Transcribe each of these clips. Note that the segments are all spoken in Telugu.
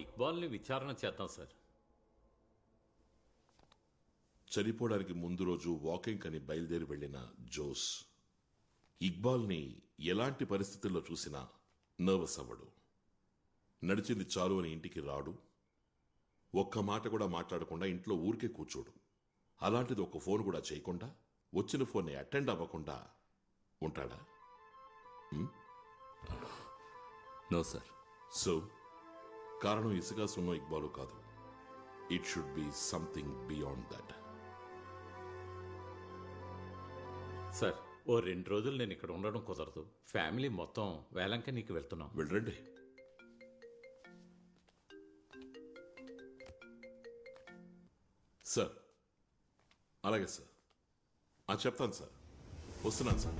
ఇక్బాల్ని విచారణ చేద్దాం సార్. చనిపోవడానికి ముందు రోజు వాకింగ్ అని బయలుదేరి వెళ్లిన జోస్ ఇక్బాల్ని ఎలాంటి పరిస్థితుల్లో చూసినా నర్వస్ అవ్వడు. నడిచింది చాలు అని ఇంటికి రాడు. ఒక్క మాట కూడా మాట్లాడకుండా ఇంట్లో ఊరికే కూర్చోడు. అలాంటిది ఒక ఫోన్ కూడా చేయకుండా, వచ్చిన ఫోన్ని అటెండ్ అవ్వకుండా ఉంటాడా? No sir. సో కారణం ఇసుక సున్నో ఇక్బాలు కాదు. It should be something beyond that. Sir, ఓ 2 రోజులు నేను ఇక్కడ ఉండడం కుదరదు. ఫ్యామిలీ మొత్తం వేలంకనీకి వెళ్తున్నాం. వెళ్ళండి. సార్, అలాగే సార్. చెప్తాను సార్. వస్తున్నాను సార్.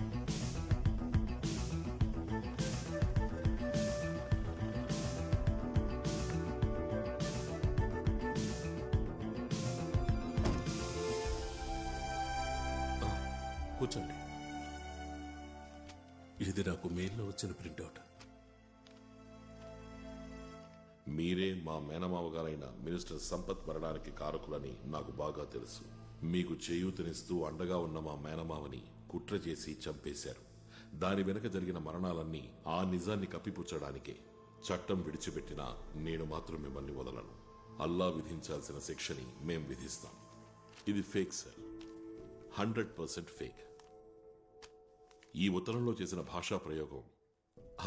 కూర్చోండి. ఇది నాకు మెయిల్లో వచ్చిన ప్రింట్అవుట్. మీరే మా మేనమావ గారైన మినిస్టర్ సంపత్ మరణానికి కారకులని నాకు బాగా తెలుసు. మీకు చేయూతనిస్తూ అండగా ఉన్న మా మేనమావని కుట్ర చేసి చంపేశారు. దాని వెనుక జరిగిన మరణాలన్నీ ఆ నిజాన్ని కప్పిపుచ్చడానికే. చట్టం విడిచిపెట్టినా నేను మాత్రం మిమ్మల్ని వదలను. అల్లా విధించాల్సిన శిక్షని మేం విధిస్తాం. ఇది ఫేక్ సార్, 100% ఫేక్. ఈ ఉత్తరంలో చేసిన భాషా ప్రయోగం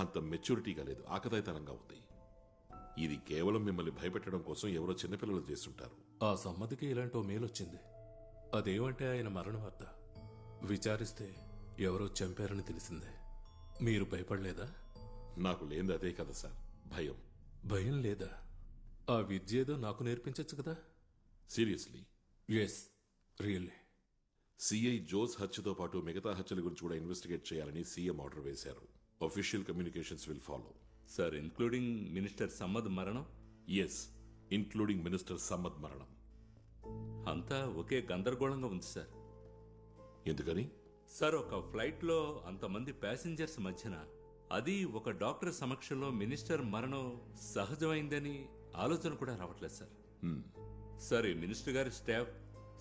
అంత మెచ్యూరిటీగా లేదు, ఆకతాయితనంగా ఉంది. ఇది కేవలం మిమ్మల్ని భయపెట్టడం కోసం ఎవరో చిన్నపిల్లలు చేస్తుంటారు. ఆ సమ్మతికి ఇలాంటి ఓ మెయిల్ వచ్చింది. అదేమంటే ఆయన మరణ వార్త. విచారిస్తే ఎవరో చంపారని తెలిసిందే. మీరు భయపడలేదా? నాకు లేనిది అదే కదా సార్, భయం. భయం లేదా? ఆ విద్య ఏదో నాకు నేర్పించచ్చు కదా. Seriously? Yes, really. CI Jose హత్యతో పాటు మిగతా హత్యల గురించి కూడా ఇన్వెస్టిగేట్ చేయాలని సీఎం ఆర్డర్ వేశారు. Official communications will follow. Sir, including minister Sammad మరణం? ఎస్, ఇంక్లూడింగ్ మినిస్టర్ సమ్మద్ మరణం. అంతా ఒకే గందరగోళంగా ఉంది సార్. ఎందుకని? సార్, ఒక ఫ్లైట్లో అంతమంది ప్యాసింజర్స్ మధ్యన, అది ఒక డాక్టర్ సమక్షంలో మినిస్టర్ మరణం సహజమైందని ఆలోచన కూడా రావట్లేదు సార్. సార్, ఈ మినిస్టర్ గారి staff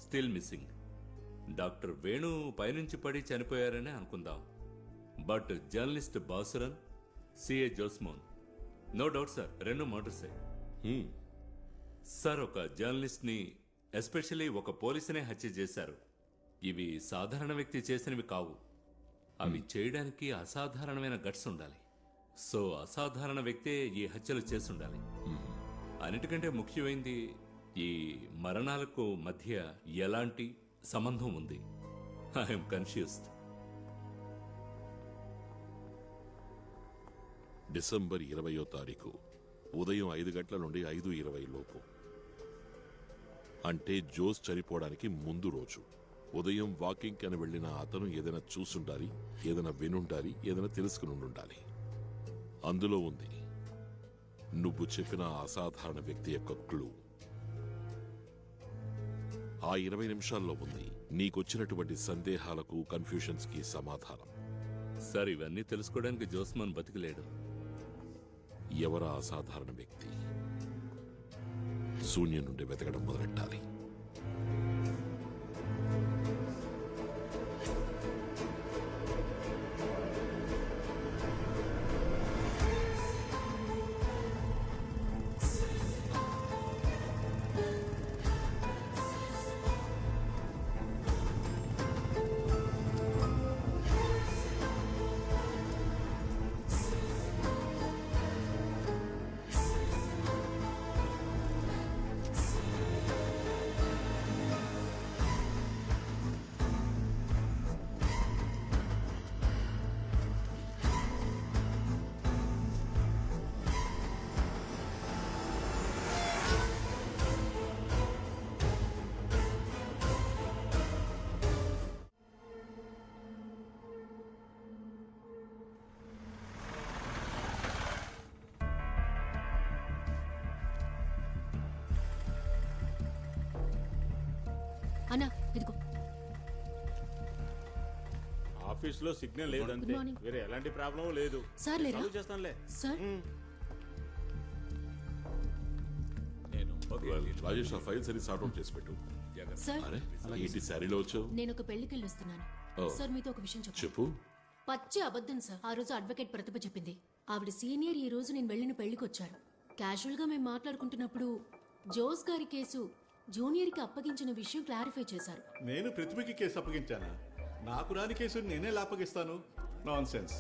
still missing. Doctor Venu పైనుంచి పడి చనిపోయారని అనుకుందాం. But journalist Bhasuran, CA Josemon, no doubt sir, 2 మర్డర్సే. సార్, ఒక జర్నలిస్ట్ ని, ఎస్పెషల్లీ ఒక పోలీసునే హత్య చేశారు. ఇవి సాధారణ వ్యక్తి చేసినవి కావు. అవి చేయడానికి అసాధారణమైన గట్స్ ఉండాలి. సో అసాధారణ వ్యక్తే ఈ హత్యలు చేసుండాలి. అన్నిటికంటే ముఖ్యమైంది, ఈ మరణాలకు మధ్య ఎలాంటి సంబంధం ఉంది. I'm confused. డిసెంబర్ 20వ తారీఖు ఉదయం 5 గంటల నుండి 5:20 లోపు, అంటే జోస్ చనిపోవడానికి ముందు రోజు ఉదయం వాకింగ్ అని వెళ్లిన అతను ఏదైనా చూసుండాలి, ఏదైనా వినుండాలి, ఏదైనా తెలుసుకుని ఉండాలి. అందులో ఉంది నువ్వు చెప్పిన అసాధారణ వ్యక్తి యొక్క క్లూ. ఆ 20 నిమిషాల్లో ఉంది నీకొచ్చినటువంటి సందేహాలకు, కన్ఫ్యూషన్స్ కి సమాధానం. సార్, ఇవన్నీ తెలుసుకోవడానికి జోస్మాన్ బతికిలేడు. ఎవరా అసాధారణ వ్యక్తి? శూన్యం నుండి వెతకడం మొదలెట్టాలి. అన్నా ఇదిగో. ఆఫీస్ లో సిగ్నల్ లేదంటే వేరే ఎలాంటి ప్రాబ్లం లేదు. సార్ లేరా? చేస్తానులే సార్ రాజేష్ ఆ ఫైల్స్ అని సార్ట్ అవుట్ చేసి పెట్టు. సార్ అరే ఏంటి శారీలో వచ్చావు? నేను ఒక పెళ్లికి వెళ్ళొస్తున్నాను. ఓ. సార్ మీతో ఒక విషయం చెప్పాలి. చెప్పు. పచ్చి అబద్ధం సార్. ఆ రోజు అడ్వకేట్ ప్రతిభ చెప్పింది. ఆవిడ సీనియర్ ఈ రోజు నేను వెళ్ళిన పెళ్లికి వచ్చారు. క్యాజువల్ గా మేము మాట్లాడుకుంటున్నప్పుడు జోస్ గారి కేసు జూనియర్ కి అప్పగించిన విషయం క్లారిఫై చేశారు. నేను ప్రతిభకి కేసు అప్పగించానా? నాకు రాని కేసు నేనే అప్పగిస్తాను. Nonsense.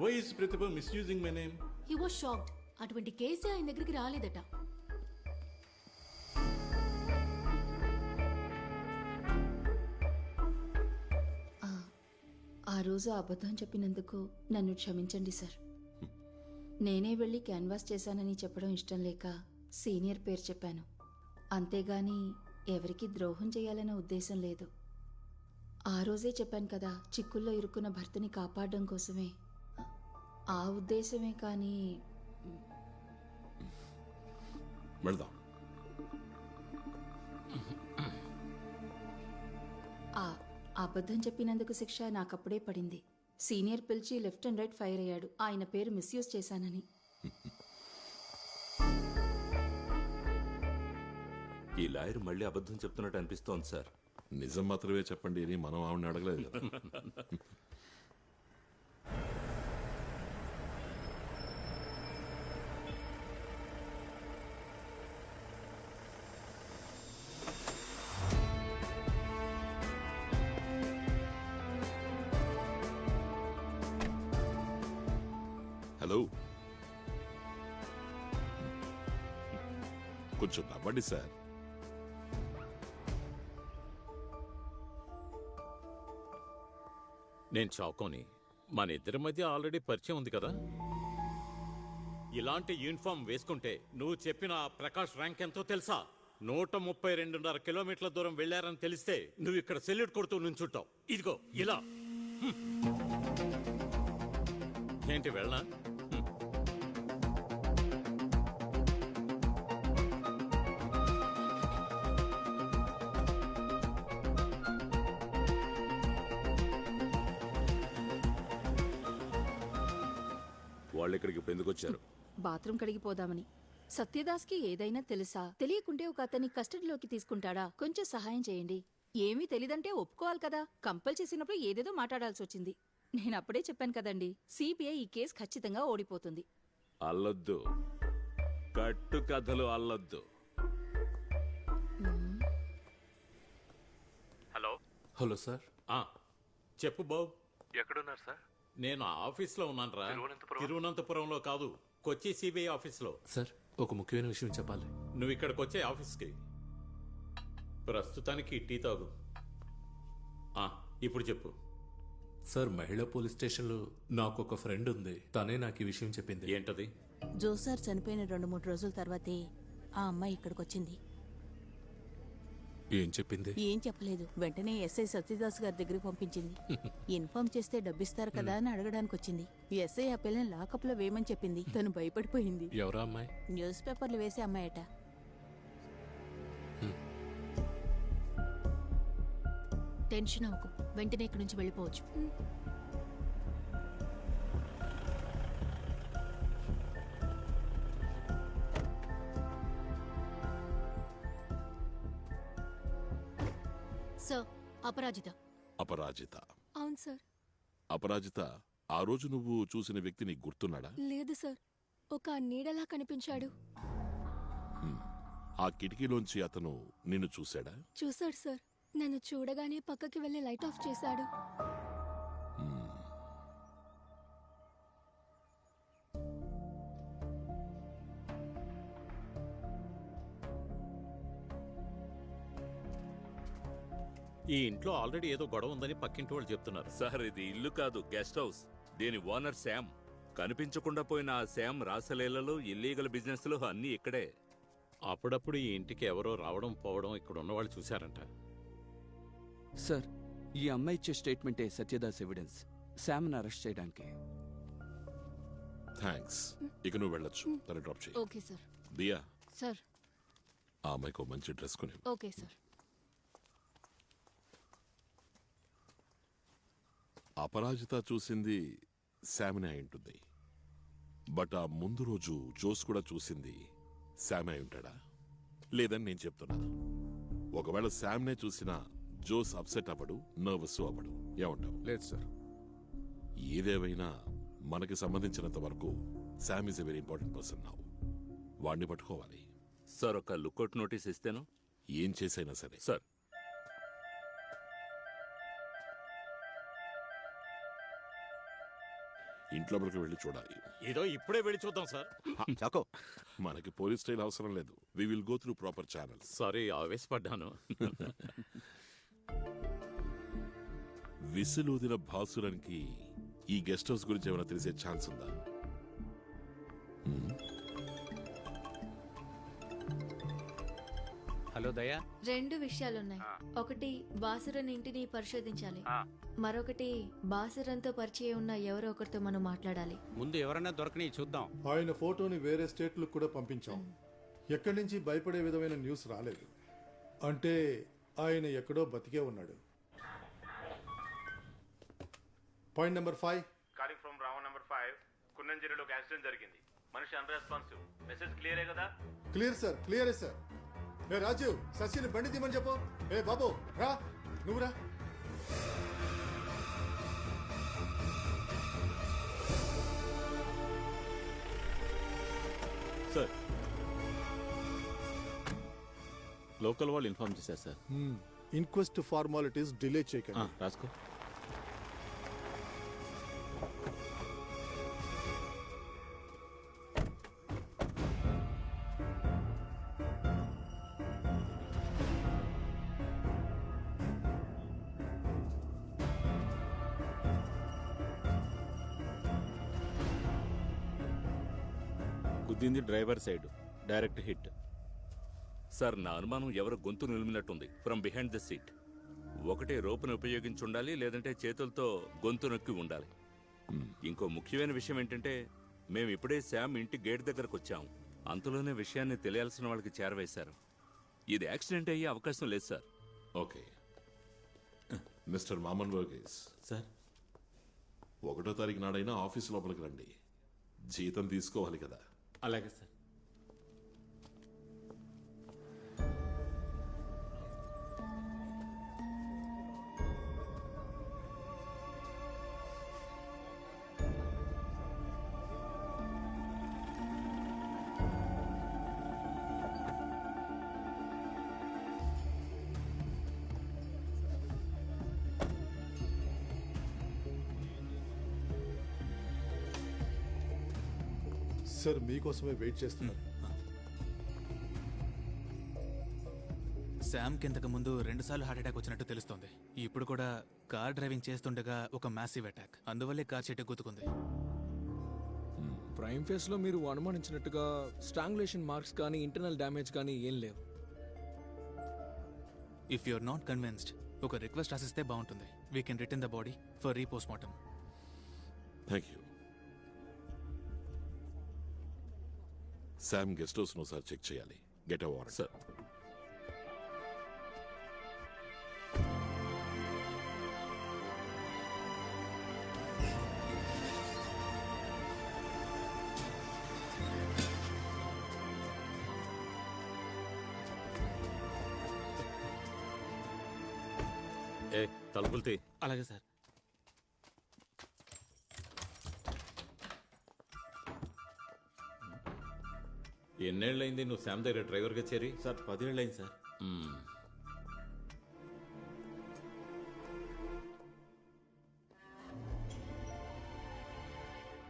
Why is Pratibha misusing my name? He was shocked. అటువంటి కేసే ఆయన దగ్గరికి రాలేదట. ఆ రోజు అబద్ధం చెప్పినందుకు నన్ను క్షమించండి సార్. నేనే వెళ్ళి క్యాన్వాస్ చేశానని చెప్పడం ఇష్టం లేక సీనియర్ పేరు చెప్పాను. అంతేగాని ఎవరికి ద్రోహం చేయాలన్న ఉద్దేశం లేదు. ఆ రోజే చెప్పాను కదా, చిక్కుల్లో ఇరుక్కున్న భర్తని కాపాడడం కోసమే. ఆ ఉద్దేశమే కానీ వెళ్దాం. ఆ అబద్ధం చెప్పినందుకు శిక్ష నాకప్పుడే పడింది. సీనియర్ పిలిచి లెఫ్ట్ అండ్ రైట్ ఫైర్ అయ్యాడు, ఆయన పేరు మిస్యూజ్ చేశానని. ఈ లాయర్ మళ్ళీ అబద్ధం చెప్తున్నట్టు అనిపిస్తోంది సార్. నిజం మాత్రమే చెప్పండి అని మనం ఆవిడని అడగలేదు కదా. హలో, కొంచెం నవ్వండి సార్. నేను చౌకోని. మన ఇద్దరి మధ్య ఆల్రెడీ పరిచయం ఉంది కదా. ఇలాంటి యూనిఫామ్ వేసుకుంటే నువ్వు చెప్పిన ఆ ప్రకాష్ ర్యాంక్ ఎంతో తెలుసా? 132.5 కిలోమీటర్ల దూరం వెళ్ళారని తెలిస్తే నువ్వు ఇక్కడ సెల్యూట్ కొడుతూ నుంచుంటావు. ఇదిగో ఇలా. ఏంటి వెళ్ళనా? వాళ్ళు ఇక్కడికి ఇప్పుడు ఎందుకు వచ్చారు? బాత్రూమ్ కడిగిపోదామని. సత్యదాస్కి ఏదైనా తెలుసా? తెలియకుంటే ఒక అతన్ని కస్టడీలోకి తీసుకుంటాడా? కొంచెం సహాయం చేయండి. ఏమీ తెలీదంటే ఒప్పుకోవాలి కదా. కంపల్ చేసినప్పుడు ఏదేదో మాట్లాడాల్సి వచ్చింది. నేను అప్పుడే చెప్పాను కదండి, సిబిఐ ఈ కేసు ఖచ్చితంగా ఓడిపోతుంది. అల్లొద్దు, కట్టు కథలు అల్లొద్దు. హలో. Hello sir. చెప్పు బాబు. ఎక్కడున్నారు సార్? నేను ఆఫీస్లో ఉన్నాను రా. తిరువనంతపురంలో కాదు, కొచ్చి సిబిఐ ఆఫీస్లో. సార్, ఒక ముఖ్యమైన విషయం చెప్పాలి. నువ్వు ఇక్కడికి వచ్చే ఆఫీస్కి. ప్రస్తుతానికి టీ తాగు. ఇప్పుడు చెప్పు. సార్, మహిళా పోలీస్ స్టేషన్లో నాకు ఒక ఫ్రెండ్ ఉంది. తనే నాకు ఈ విషయం చెప్పింది. ఏంటది? జోసార్ చనిపోయిన 2-3 రోజుల తర్వాతే ఆ అమ్మాయి ఇక్కడికి వచ్చింది. ఏం చెప్పింది? ఏం చెప్పలేదు. వెంటనే ఎస్ఐ సత్యదాస్ గారి దగ్గరికి పంపించింది. ఇన్ఫార్మ్ చేస్తే డబ్బిస్తారు కదా అని అడగడానికి వచ్చింది. ఎస్ఐ ఆ పిల్లని లాకప్ లో వేయమని చెప్పింది. తను భయపడిపోయింది. ఎవరా అమ్మాయి? న్యూస్ పేపర్లు వేసే అమ్మాయట. టెన్షన్ అవ్వకు, వెంటనే ఇక్కడి నుంచి వెళ్ళిపోవచ్చు. సార్, అపరాజిత. అపరాజిత. అవును సార్. అపరాజిత, ఆ రోజు నువ్వు చూసిన వ్యక్తి నీకు గుర్తున్నాడా? లేదు సార్, ఒక నీడలా కనిపించాడు. ఆ కిటికీలోంచి అతను నిన్ను చూశాడా? చూశాడు సార్. నన్ను చూడగానే పక్కకి వెళ్ళి లైట్ ఆఫ్ చేశాడు. ఈ ఇంట్లో ఆల్రెడీ ఏదో గొడవ ఉందని పక్కింటి వాళ్ళు చెప్తున్నారు. సార్, ఇది ఇల్లు కాదు, గెస్ట్ హౌస్. దీని ఓనర్ శామ్. కనిపించకుండా పోయిన ఆ శామ్ రాసలీలలో, ఇల్లీగల్ బిజినెస్లు అన్నీ ఇక్కడే. అప్పుడప్పుడు ఈ ఇంటికి ఎవరో రావడం పోవడం ఇక్కడ ఉన్నవాళ్ళు చూశారంట. సార్, ఈ అమ్మాయి ఇచ్చే స్టేట్మెంటే సత్యదాస్ ఎవిడెన్స్ శామ్ను అరెస్ట్ చేయడానికి. థ్యాంక్స్. ఇక నువ్వు వెళ్ళొచ్చు. తను డ్రాప్ చేయి. Okay sir. దియా, సార్. ఆ అమ్మాయికి మంచి డ్రెస్ కొని. Okay sir. అపరాజిత చూసింది శామినే అయి ఉంటుంది. బట్ ఆ ముందు రోజు జోస్ కూడా చూసింది శామ్ అయి ఉంటాడా లేదని నేను చెప్తున్నా. ఒకవేళ శామ్నే చూసినా జోస్ అప్సెట్ అవ్వడు, నర్వస్ అవ్వడు. ఏమంటావు? లేదు సార్. ఏదేమైనా మనకి సంబంధించినంత వరకు Sam is a very important person now. వాడిని పట్టుకోవాలి. సార్ ఒక లుక్అవుట్ నోటీస్ ఇస్తేను. ఏం చేసైనా సరే. సార్ ఇంట్లోకి వెళ్ళి చూడాలి. ఏదో ఇప్పుడే వెళ్ళి చూద్దాం సార్. చాకో, మనకి పోలీస్ స్టైల్ అవసరం లేదు. We will go through proper channels. Sorry, ఆవేశపడ్డాను. విసులూదిన భాసురానికి ఈ గెస్ట్ హౌస్ గురించి ఏమైనా తెలిసే ఛాన్స్ ఉందా? హలో దయా. 2 విషయాలున్నాయి. ఒకటి బాసురన్ ఇంటిని పరిశోధించాలి, మరొకటి బాసురన్తో పరిచయం ఉన్న ఎవరో ఒకరితో మనం మాట్లాడాలి. ముందు ఎవరన్నా దొరకని చూద్దాం. ఆయన ఫోటోని వేరే స్టేట్లకు కూడా పంపించాం. ఎక్కడి నుంచి భయపడే విధమైన న్యూస్ రాలేదు. అంటే ఆయన ఎక్కడో బతికే ఉన్నాడు. Point number 5. Calling from Ravan number 5. కున్నంజిరిలో ఒక యాక్సిడెంట్ జరిగింది. మనిషి అన్రెస్పాన్సివ్. మెసేజ్ క్లియరే కదా? క్లియర్ సార్, క్లియరే సార్. ఏ రాజీవ్, శశిని బండి తీమని చెప్పు. ఏ బాబు రా, నువ్వు రా. సార్, లోకల్ వాళ్ళు ఇన్ఫార్మ్ చేశారు సార్. ఇన్క్వెస్ట్ ఫార్మాలిటీస్ డిలే చేయకండి. రాసుకో. గుద్దింది driver side, direct hit. Sir నా అనుమానం ఎవరు గొంతు నిలిమినట్టుంది. From behind the seat. ఒకటే రోపును ఉపయోగించి ఉండాలి, లేదంటే చేతులతో గొంతు నొక్కి ఉండాలి. ఇంకో ముఖ్యమైన విషయం ఏంటంటే మేము ఇప్పుడే శామ్ ఇంటి గేట్ దగ్గరకు వచ్చాం. అంతలోనే విషయాన్ని తెలియాల్సిన వాళ్ళకి చేరవేశారు. ఇది యాక్సిడెంట్ అయ్యే అవకాశం లేదు sir. Okay mister మామన్ Verghese sir, 1వ తారీఖు నాడైనా ఆఫీస్ లోపలికి రండి. జీతం తీసుకోవాలి కదా. అలాగే సార్. సార్ మీకోసమే వెయిట్ చేస్తున్నాను. శామ్కి ఇంతకు ముందు 2 సార్లు హార్ట్ అటాక్ వచ్చినట్టు తెలుస్తోంది. ఇప్పుడు కూడా కార్ డ్రైవింగ్ చేస్తుండగా ఒక మ్యాసివ్ అటాక్. అందువల్లే కార్ చెట్టు గుద్దుకుంది. ప్రైమ్ ఫేస్ లో మీరు అనుమానించినట్టుగా స్ట్రాంగులేషన్ మార్క్స్ కానీ ఇంటర్నల్ డ్యామేజ్ కానీ ఏం లేవు. If you are not convinced, ఒక రిక్వెస్ట్ రాసిస్తే బాగుంటుంది. We can return the body for repostmortem. Thank you. Sam guest house ను సార్ చెక్ చేయాలి. Get a warrant. సార్ ఏ తలుపులు తీ. అలాగే సార్. ఎన్నేళ్ళైంది నువ్వు శామ్ దగ్గర డ్రైవర్గా చేరి? సార్ 10 ఏళ్ళు అయింది సార్.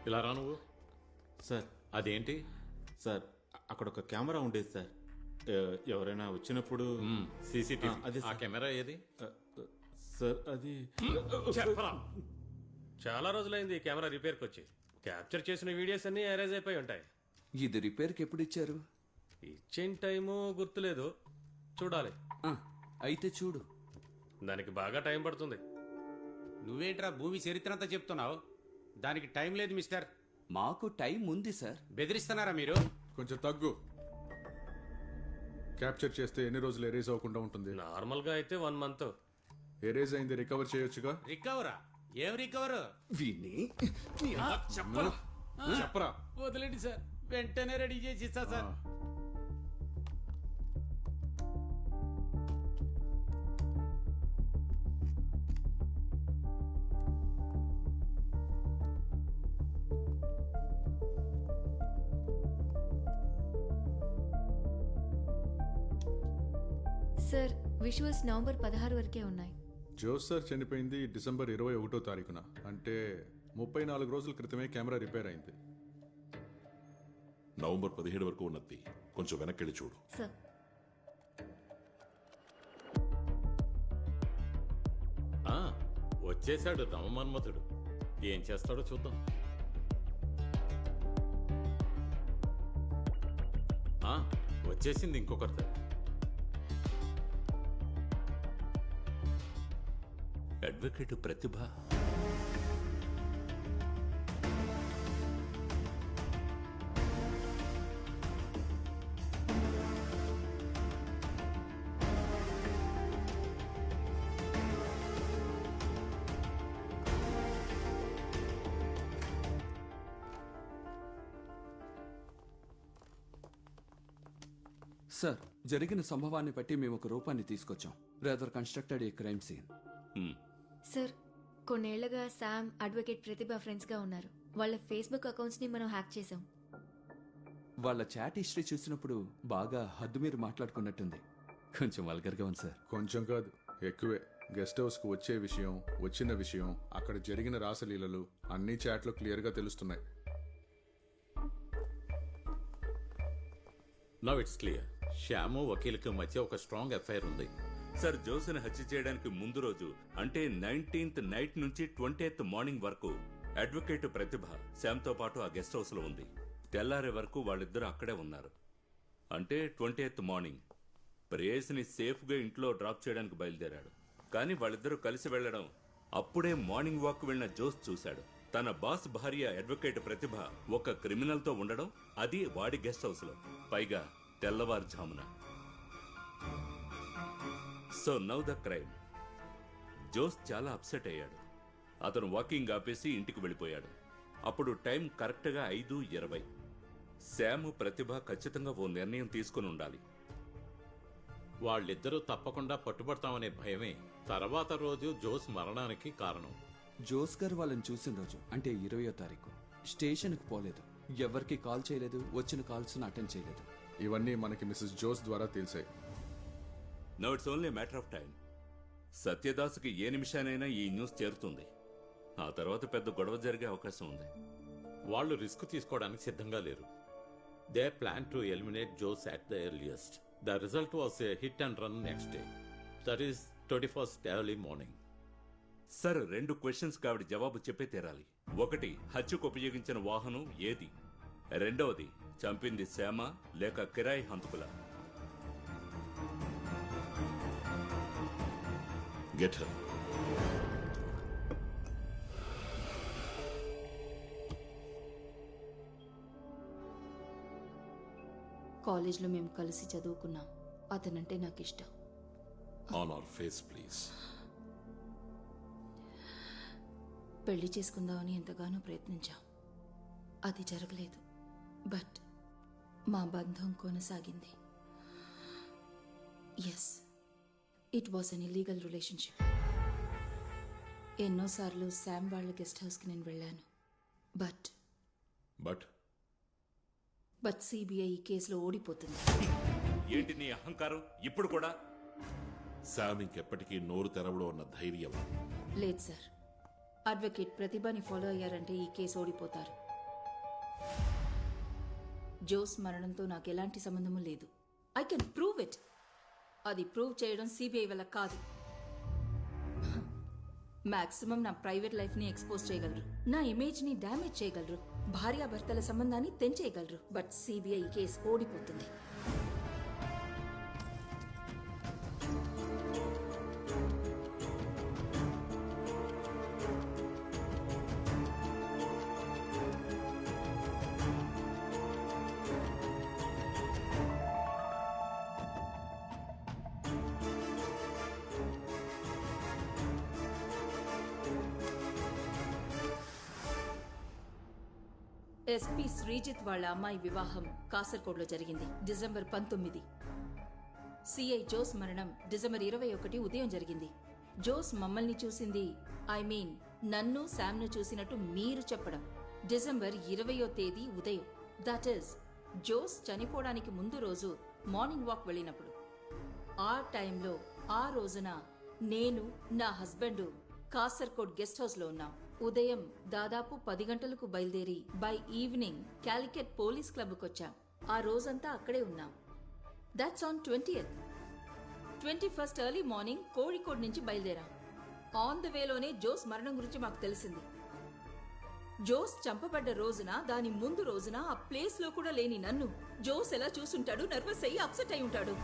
ఇలా రా నువ్వు. సార్ అదేంటి? సార్ అక్కడ ఒక కెమెరా ఉండేది సార్. ఎవరైనా వచ్చినప్పుడు సీసీటీవీ. అదే ఆ కెమెరా ఏది? సార్ అది చెప్పరా. చాలా రోజులైంది ఈ కెమెరా రిపేర్కి వచ్చి. క్యాప్చర్ చేసిన వీడియోస్ అన్ని అరేంజ్ అయిపోయి ఉంటాయి. ఇది రిపేర్కి ఎప్పుడు ఇచ్చారు? ఇచ్చిన టైము గుర్తులేదు, చూడాలి. అయితే చూడు. దానికి బాగా టైం పడుతుంది. నువ్వేంట్రా భూమి చరిత్ర అంతా చెప్తున్నావు? దానికి టైం లేదు మిస్టర్. మాకు టైం ఉంది సార్. బెదిరిస్తున్నారా మీరు? కొంచెం తగ్గు. క్యాప్చర్ చేస్తే ఎన్ని రోజులు ఎరేజ్ అవ్వకుండా ఉంటుంది? నార్మల్ గా అయితే 1 మంత్. ఎరేజ్ అయింది రికవర్ చేయొచ్చుగా. రికవరా? ఏం రికవర్? విని చెప్పరా? వదిలేండి సార్, వెంటనే రెడీ చేసి ఇస్తా సార్. సార్ విజువల్స్ నవంబర్ 16 వరకే ఉన్నాయి. జోస్ సార్ చనిపోయింది డిసెంబర్ 21వ తారీఖున, అంటే 34 రోజుల క్రితమే కెమెరా రిపేర్ అయింది. నవంబర్ 17 వరకు ఉన్నది, కొంచెం వెనక్కి చూడు. సార్ వచ్చేశాడు నవమన్మథుడు. ఏం చేస్తాడో చూద్దాం. వచ్చేసింది ఇంకొకరితో. అడ్వకేట్ ప్రతిభ. సార్, జరిగిన సంభవాన్ని బట్టి మేము ఒక రూపాన్ని తీసుకొచ్చాం. Rather constructed a crime scene. Sir, కొన్నేళ్లుగా శామ్ అడ్వకేట్ ప్రతిభ ఫ్రెండ్స్గా ఉన్నారు. వాళ్ళ ఫేస్బుక్ అకౌంట్స్ని మనం హ్యాక్ చేసాం. వాళ్ళ చాట్ హిస్టరీ చూసినప్పుడు బాగా హద్దు మీరు మాట్లాడుకున్నట్టుంది. కొంచెం వల్గర్గా ఉంది సార్. కొంచెం కాదు, ఎక్కువే. గెస్ట్ హౌస్కు వచ్చే విషయం, వచ్చిన విషయం, అక్కడ జరిగిన రాసలీలలు అన్ని చాట్లో క్లియర్గా తెలుస్తున్నాయి. Now it's clear. శ్యాము వకీల్కి మధ్య ఒక స్ట్రాంగ్ ఎఫ్ఐఆర్ ఉంది. సార్, జోస్ని హత్య చేయడానికి ముందు రోజు అంటే 19th నైట్ నుంచి 20th మార్నింగ్ వరకు అడ్వకేట్ ప్రతిభ శ్యామ్తో పాటు ఆ గెస్ట్ హౌస్ లో ఉంది. తెల్లారే వరకు వాళ్ళిద్దరూ అక్కడే ఉన్నారు. అంటే 20th మార్నింగ్ ప్రేయస్ని సేఫ్ గా ఇంట్లో డ్రాప్ చేయడానికి బయలుదేరాడు. కానీ వాళ్ళిద్దరూ కలిసి వెళ్లడం అప్పుడే మార్నింగ్ వాక్ వెళ్లిన జోస్ చూశాడు. తన బాస్ భార్య అడ్వకేట్ ప్రతిభ ఒక క్రిమినల్ తో ఉండడం, అది వాడి గెస్ట్ హౌస్ లో, పైగా తెల్లవారుజామున. So now the crime. Jose చాలా అప్సెట్ అయ్యాడు. అతను వాకింగ్ ఆపేసి ఇంటికి వెళ్ళిపోయాడు. అప్పుడు టైం కరెక్ట్గా 5:20. శామ్ ప్రతిభ ఖచ్చితంగా ఓ నిర్ణయం తీసుకుని ఉండాలి. వాళ్ళిద్దరూ తప్పకుండా పట్టుబడతామనే భయమే తర్వాత రోజు జోస్ మరణానికి కారణం. జోస్ గారు వాళ్ళని చూసిన రోజు అంటే 20వ తారీఖు స్టేషన్కి పోలేదు. ఎవరికి కాల్ చేయలేదు, వచ్చిన కాల్స్ అటెండ్ చేయలేదు. ఇవన్నీ మనకి మిస్సెస్ జోస్ ద్వారా తెలిసాయి. Now it's only matter of time. సత్యదాస్కి ఏ నిమిషానైనా ఈ న్యూస్ చేరుతుంది. ఆ తర్వాత పెద్ద గొడవ జరిగే అవకాశం ఉంది. వాళ్ళు రిస్క్ తీసుకోవడానికి సిద్ధంగా లేరు. They plan to eliminate Jose at the earliest. The result was a hit and run next day. That is 21st early morning. Sir, 2 questions ఆవిడ జవాబు చెప్పే తీరాలి. ఒకటి, హత్యకు ఉపయోగించిన వాహనం ఏది? రెండవది, చంపింది శ్యామ లేక కిరాయి హంతకుల? Get her. కాలేజ్లో మేము కలిసి చదువుకున్నాం. అతనంటే నాకు ఇష్టం. On our face, please. పెళ్లి చేసుకుందామని ఎంతగానో ప్రయత్నించాం. అది జరగలేదు. బట్ మా బంధం కొనసాగింది. Yes, it was an illegal relationship. ఎన్నోసార్లు శామ్ వాళ్ళ గెస్ట్ హౌస్కి నేను వెళ్ళాను. బట్ సిబిఐ ఈ కేసులో ఓడిపోతుంది. ఏంటి నీ అహంకారం ఇప్పుడు కూడా? శామ్ ఇంకెప్పటికీ నోరు తెరవడం అన్న ధైర్యం లేదు సార్. అడ్వకేట్ ప్రతిభని ఫాలో అయ్యారంటే ఈ కేసు ఓడిపోతారు. జోస్ మరణంతో నాకు ఎలాంటి సంబంధము లేదు. I can prove it. అది ప్రూవ్ చేయడం సిబిఐ వల్ల కాదు. మాక్సిమం నా ప్రైవేట్ లైఫ్ని ఎక్స్పోజ్ చేయగలరు, నా ఇమేజ్ని డ్యామేజ్ చేయగలరు, భార్యాభర్తల సంబంధాన్ని తెంచేయగలరు. బట్ సిబిఐ ఈ కేసు ఓడిపోతుంది. ఎస్పీ శ్రీజిత్ వాళ్ళ అమ్మాయి వివాహం కాసర్కోడ్లో జరిగింది డిసెంబర్ 19. సిఐ జోస్ మరణం డిసెంబర్ 21 ఉదయం జరిగింది. జోస్ మమ్మల్ని చూసింది, ఐ మీన్ నన్ను శామ్ను చూసినట్టు మీరు చెప్పడం డిసెంబర్ 20వ తేదీ ఉదయం. దట్ ఈస్ జోస్ చనిపోవడానికి ముందు రోజు మార్నింగ్ వాక్ వెళ్ళినప్పుడు. ఆ టైంలో ఆ రోజున నేను నా హస్బెండ్ కాసర్కోట్ గెస్ట్ హౌస్లో ఉన్నాం. ఉదయం దాదాపు 10 గంటలకు బయలుదేరి బై ఈవినింగ్ క్యాలికెట్ పోలీస్ క్లబ్కి వచ్చాం. ఆ రోజంతా అక్కడే ఉన్నాం. That's on 20th. 21st early morning Kozhikode నుంచి బయలుదేరాం. ఆన్ ద వేలోనే జోస్ మరణం గురించి మాకు తెలిసింది. జోస్ చంపబడ్డ రోజున, దాని ముందు రోజున ఆ ప్లేస్ లో కూడా లేని నన్ను జోస్ ఎలా చూసుంటాడు? నర్వస్ అయ్యి అప్సెట్ అయి ఉంటాడు.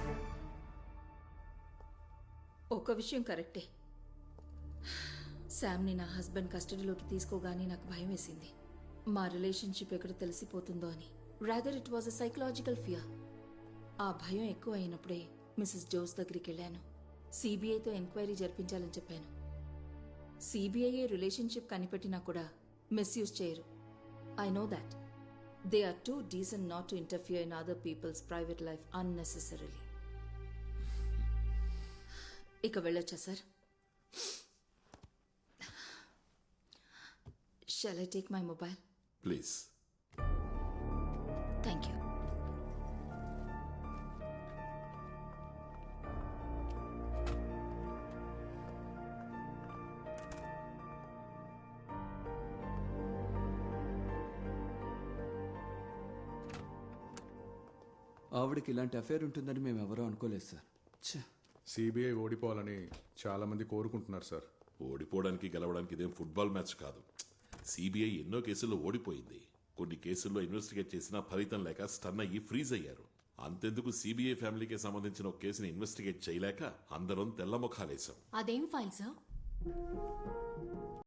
ఒక విషయం కరెక్టే, శామ్ని నా హస్బెండ్ కస్టడీలోకి తీసుకోగానే నాకు భయం వేసింది. మా రిలేషన్షిప్ ఎక్కడ తెలిసిపోతుందో అని. Rather it was a psychological fear. ఆ భయం ఎక్కువ అయినప్పుడే మిసెస్ జోస్ దగ్గరికి వెళ్ళాను. సిబిఐతో ఎంక్వైరీ జరిపించాలని చెప్పాను. సిబిఐ రిలేషన్షిప్ కనిపెట్టినా కూడా మిస్యూజ్ చేయరు. I know that. They are too decent not to interfere in other people's private life unnecessarily. ఇక వెళ్ళొచ్చా sir? Shall I take my mobile? Please. Thank you. ఆవిడకి ఇలాంటి అఫేర్ ఉంటుందని మేము ఎవరూ అనుకోలేదు సార్. సిబిఐ ఓడిపోవాలని చాలా మంది కోరుకుంటున్నారు సార్. ఓడిపోవడానికి గెలవడానికి ఇదేం ఫుట్బాల్ మ్యాచ్ కాదు. సిబిఐ ఎన్నో కేసుల్లో ఓడిపోయింది. కొన్ని కేసుల్లో ఇన్వెస్టిగేట్ చేసినా ఫలితం లేక స్టన్ అయ్యి ఫ్రీజ్ అయ్యారు. అంతెందుకు సిబిఐ ఫ్యామిలీకి సంబంధించిన ఒక కేసుని ఇన్వెస్టిగేట్ చేయలేక అందరం తెల్లముఖాలేశాం. అదేం ఫైల్ సార్?